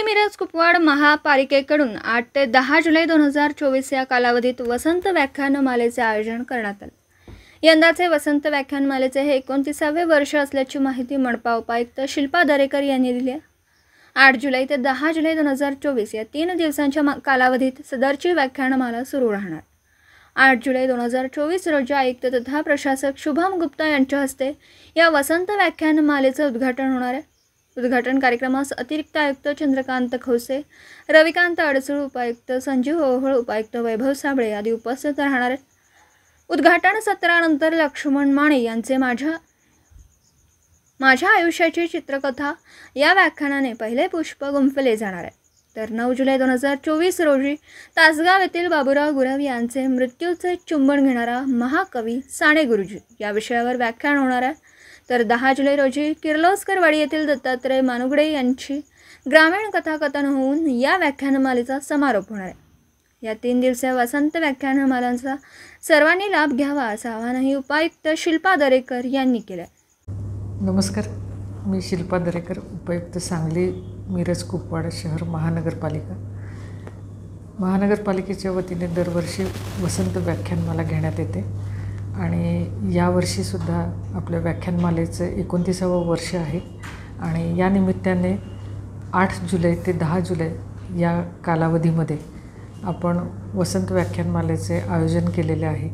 मिरज कुपवाड महापालिकेकडून 8 ते 10 जुलै 2024 या कालावधीत वसंत व्याख्यानमालेचे आयोजन करण्यात आले। यंदाचे वसंत व्याख्यानमालेचे हे 29वे वर्ष असल्याची माहिती मनपा उपायुक्त शिल्पा दरेकर यांनी दिली आहे। 8 जुलै ते 10 जुलै 2024 या 3 दिवसांच्या कालावधीत सदरची व्याख्यानमाला सुरू राहणार। 8 जुलै 2024 रोजी आयुक्त तथा प्रशासक शुभम गुप्ता यांच्या हस्ते या वसंत व्याख्यानमालेचे उद्घाटन होणार आहे। उद्घाटन कार्यक्रमास अतिरिक्त आयुक्त चंद्रकांत खौसे, रविकांत अडसूळ उपायुक्त, संजीव ओहोळ उपायुक्त, वैभव साबळे आदी उपस्थित राहणार आहेत। उद्घाटन सत्रानंतर लक्ष्मण माने यांचे माझ्या आयुष्याची चित्रकथा या व्याख्यानाने पहिले पुष्प गुंफले जाणार आहे। तर 9 जुलै 2024 रोजी तासगाव येथील बाबूराव गुरव यांचे मृत्यूचे चुंबन घेणारा महाकवी साने गुरुजी या विषयावर व्याख्यान होणार आहे। तर 10 जुलै रोजी किर्लोस्करवाडी येथील दत्तात्रय मानुगडे यांची ग्रामीण कथाकथन होऊन या व्याख्यानमालेचा समारोप होणार आहे। या 3 दिवसीय वसंत व्याख्यानमालांचा सर्वांनी लाभ घ्यावा असं आवाहनही उपायुक्त शिल्पा दरेकर यांनी केलं आहे। नमस्कार, मी शिल्पा दरेकर, उपायुक्त सांगली मिरज कुपवाड शहर महानगरपालिका। महानगरपालिकेच्या वतीने दरवर्षी वसंत व्याख्यानमाला घेण्यात येते आणि यावर्षीसुद्धा आपल्या व्याख्यानमालेचं 29वं वर्ष आहे आणि या निमित्ताने 8 जुलै ते 10 जुलै या कालावधीमध्ये आपण वसंत व्याख्यानमालेचे आयोजन केलेले आहे।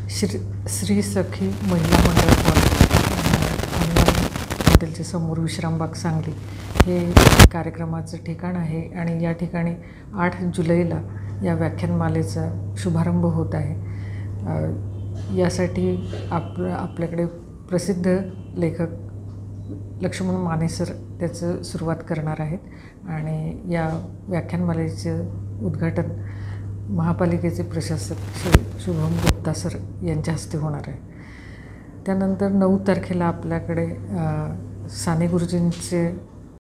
श्री सखी महिला मंडळ हॉटेलच्या समोर विश्रामबाग सांगली हे कार्यक्रमाचं ठिकाण आहे आणि या ठिकाणी 8 जुलैला या व्याख्यानमालेचा शुभारंभ होत आहे। यासाठी आपल्याकडे प्रसिद्ध लेखक लक्ष्मण माने सर त्याचं सुरुवात करणार आहेत आणि या व्याख्यानमालेचं उद्घाटन महापालिकेचे प्रशासक श्री शुभम गुप्ता सर यांच्या हस्ते होणार आहे। त्यानंतर 9 तारखेला आपल्याकडे साने गुरुजींचे